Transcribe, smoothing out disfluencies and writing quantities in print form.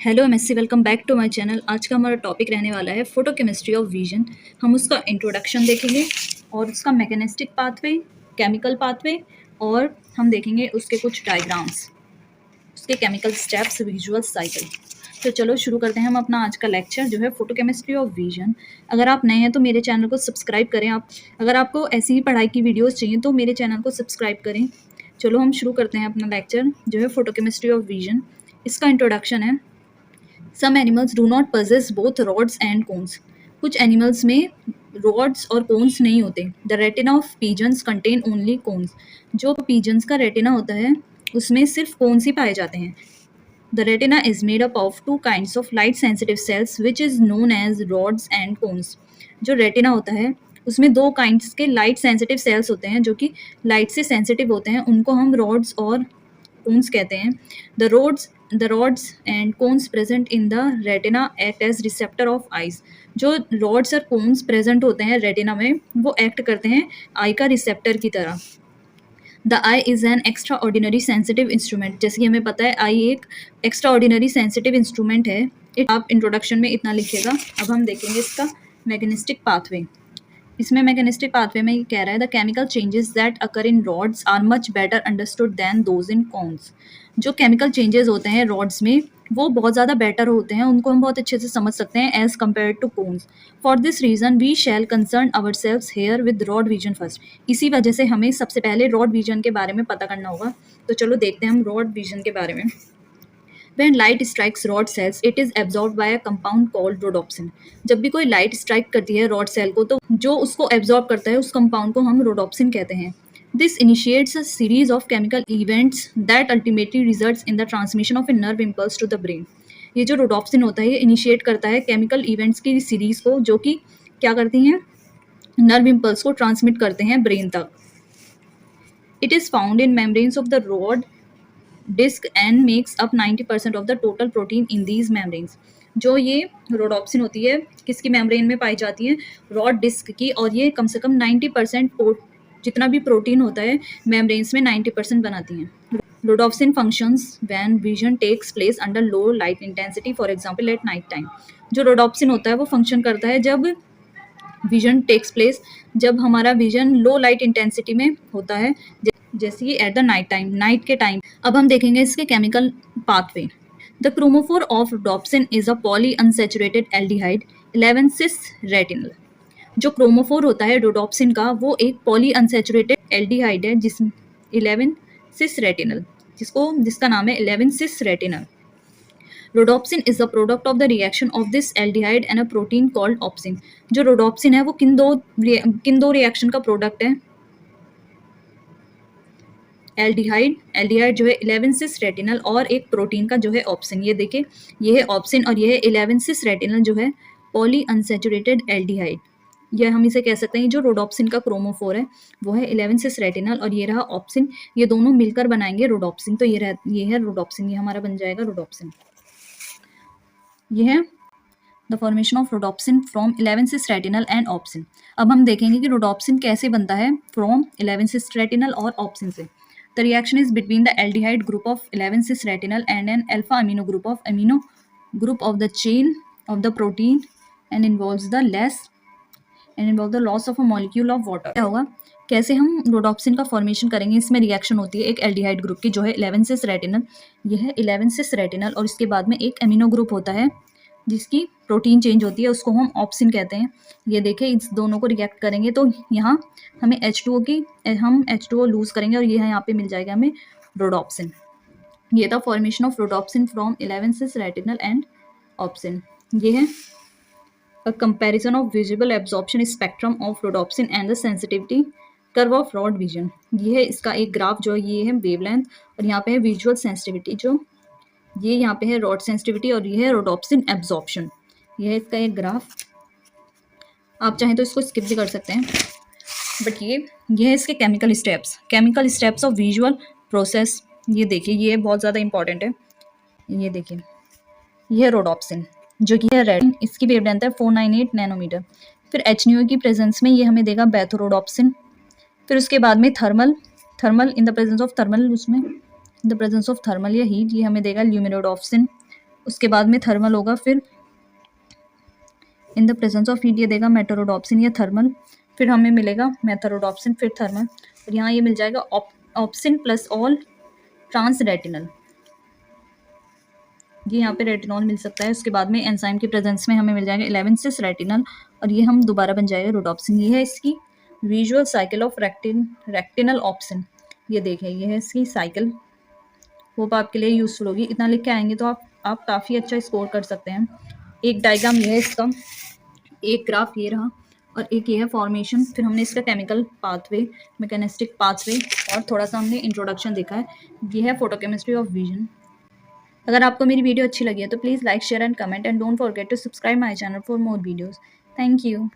Hello MSc, welcome back to my channel. आज का हमारा टॉपिक रहने वाला है फोटोकेमिस्ट्री ऑफ विजन। हम उसका इंट्रोडक्शन देखेंगे और उसका मैकेनिस्टिक पाथवे, केमिकल पाथवे, और हम देखेंगे उसके कुछ डायग्राम्स, उसके केमिकल स्टेप्स, विजुअल साइकिल। तो चलो शुरू करते हैं हम अपना आज का लेक्चर जो है फोटोकेमिस्ट्री ऑफ विजन। अगर आप नए हैं तो मेरे चैनल को सब्सक्राइब करें। अगर आपको ऐसी ही पढ़ाई की वीडियोज़ चाहिए तो मेरे चैनल को सब्सक्राइब करें। चलो हम शुरू करते हैं अपना लेक्चर जो है फोटोकेमिस्ट्री ऑफ विजन। इसका इंट्रोडक्शन है, some animals do not possess both rods and cones. कुछ एनिमल्स में रॉड्स और कोन्स नहीं होते। The retina of pigeons contain only cones. जो पीजन्स का रेटिना होता है उसमें सिर्फ कोन्स ही पाए जाते हैं। The retina is made up of two kinds of light sensitive cells which is known as rods and cones. जो रेटिना होता है उसमें दो काइंड्स के लाइट सेंसिटिव सेल्स होते हैं जो कि लाइट से सेंसिटिव होते हैं, उनको हम रॉड्स और कोन्स कहते हैं। The rods and cones present in the retina act as receptor of eyes। जो rods और cones present होते हैं रेटिना में वो एक्ट करते हैं आई का रिसेप्टर की तरह। The I is an extra ordinary sensitive instrument. जैसे कि हमें पता है आई एक एक्स्ट्रा ऑर्डिनरी सेंसिटिव इंस्ट्रूमेंट है। आप इंट्रोडक्शन में इतना लिखिएगा। अब हम देखेंगे इसका मैकेनिस्टिक पाथवे। इसमें मैकेनिस्टिक पाथवे में ये कह रहा है the chemical changes that occur in rods are much better understood than those in cones. जो केमिकल चेंजेस होते हैं रॉड्स में वो बहुत ज़्यादा बेटर होते हैं, उनको हम बहुत अच्छे से समझ सकते हैं as compare to cones. For this reason we shall concern ourselves here with rod vision first. इसी वजह से हमें सबसे पहले रॉड विजन के बारे में पता करना होगा। तो चलो देखते हैं हम रॉड विजन के बारे में। When light strikes rod cells, it is absorbed by a compound called rhodopsin। जब भी कोई लाइट स्ट्राइक करती है रॉड सेल को तो जो उसको एब्जॉर्ब करता है उस कंपाउंड को हम rhodopsin कहते हैं। This initiates a series of chemical events that ultimately results in the transmission of a nerve impulse to the brain। ये जो rhodopsin होता है ये इनिशिएट करता है केमिकल इवेंट्स की सीरीज को जो कि क्या करती हैं, नर्व इम्पल्स को ट्रांसमिट करते हैं ब्रेन तक। It is found in membranes of the rod disc and makes up 90% of the total protein in these membranes. जो ये रोडोप्सिन होती है किसकी मेम्ब्रेन में पाई जाती है, रॉड डिस्क की, और ये कम से कम 90% जितना भी प्रोटीन होता है मेम्ब्रेन्स में 90% बनाती हैं। Rhodopsin functions when vision takes place under low light intensity, for example at night time. जो रोडोप्सिन होता है वो फंक्शन करता है जब विजन टेक्स प्लेस, जब हमारा विजन लो लाइट इंटेंसिटी में होता है, जैसे कि at the night time, night के टाइम। अब हम देखेंगे इसके chemical pathway. The chromophore of rhodopsin is a polyunsaturated aldehyde 11 cis retinal. जो क्रोमोफोर होता है रोडोप्सिन का वो एक पॉली अनसैचुरेटेड एल्डिहाइड है जिस 11 सिस रेटिनल, जिसका नाम है 11 cis retinal. Rhodopsin is the product of the reaction of this aldehyde and a protein called opsin. जो रोडोप्सिन है वो किन दो रिएक्शन का प्रोडक्ट है, एल्डिहाइड जो है 11 सिस रेटिनल और एक प्रोटीन का जो है ऑप्सिन। ये देखिए ये है ऑप्सिन और ये है 11 सिस रेटिनल जो है पॉली अनसैचुरेटेड एल्डिहाइड। यह हम इसे कह सकते हैं जो रोडोप्सिन का क्रोमोफोर है वो है 11 सिस रेटिनल और ये रहा ऑप्सिन। ये दोनों मिलकर बनाएंगे रोडोप्सिन। तो ये है रोडोप्सिन, ये हमारा बन जाएगा रोडोप्सिन। ये है the formation of rhodopsin from 11 cis retinal and opsin. अब हम देखेंगे कि रोडोप्सिन कैसे बनता है फ्रॉम 11 सिस रेटिनल और ऑप्सिन से। The reaction is between the aldehyde group of 11 cis retinal and an alpha amino group of the chain of the protein and involves the loss of a molecule of water। क्या होगा, कैसे हम rhodopsin का formation करेंगे। इसमें reaction होती है एक एल्डिहाइड ग्रुप की जो है 11 सिस रेटिनल, यह है 11 सिस रेटिनल, और इसके बाद में एक एमिनो ग्रुप होता है जिसकी प्रोटीन चेंज होती है, उसको हम ऑप्सिन कहते हैं। ये देखें इस दोनों को रिएक्ट करेंगे तो यहाँ हमें हम H2O लूज करेंगे और ये यहाँ पे मिल जाएगा हमें रोडोप्सिन। ये था formation of rhodopsin from 11 cis retinal and opsin. ये है a comparison of visible absorption spectrum of rhodopsin and the sensitivity curve of rod vision. ये है इसका एक ग्राफ जो ये है वेवलेंथ और यहाँ पे है विजुअल सेंसिटिविटी, जो ये यहाँ पे है रॉड सेंसिटिविटी और ये है रोडोप्सिन एब्जॉर्प्शन। ये है इसका एक ग्राफ। आप चाहें तो इसको स्किप भी कर सकते हैं, बट ये है इसके chemical steps of visual process. ये देखिए ये बहुत ज़्यादा इंपॉर्टेंट है। ये देखिए ये है रोडोप्सिन जो कि है रेड, इसकी वेवलेंथ है 498 नैनोमीटर। फिर HNO की प्रेजेंस में ये हमें देगा बेथोरोडोप्सिन। फिर उसके बाद में thermal in the presence of thermal, उसमें in the presence of thermal या हीट ये हमें देगा ल्यूमिनोडोप्सिन। उसके बाद में थर्मल होगा, फिर इन द प्रेजेंस ऑफ हीट ये देगा मेटेरोडॉप्सिन या थर्मल, फिर हमें मिलेगा मेथरोडॉप्सिन फिर थर्मल, और यहाँ ये मिल जाएगा opsin plus all trans retinal, ये यहाँ पे रेटिनॉल मिल सकता है। उसके बाद में एंजाइम की प्रेजेंस में हमें मिल जाएगा 11 सिस रेटिनल, और ये हम दोबारा बन जाएगा रोडॉप्सिन। ये है इसकी विजुअल साइकिल ऑफ रेक्टिनल ऑप्सिन, ये देखें ये है इसकी साइकिल। होप आपके लिए यूजफुल होगी। इतना लिख के आएंगे तो आप काफ़ी अच्छा स्कोर कर सकते हैं। एक डायग्राम ये है इसका, एक ग्राफ ये रहा, और एक ये है फॉर्मेशन। फिर हमने इसका केमिकल पाथवे, मैकेनिस्टिक पाथवे, और थोड़ा सा हमने इंट्रोडक्शन देखा है। ये है फोटोकेमिस्ट्री ऑफ विजन। अगर आपको मेरी वीडियो अच्छी लगी है तो please like share and comment, and don't forget to subscribe my channel for more videos. Thank you.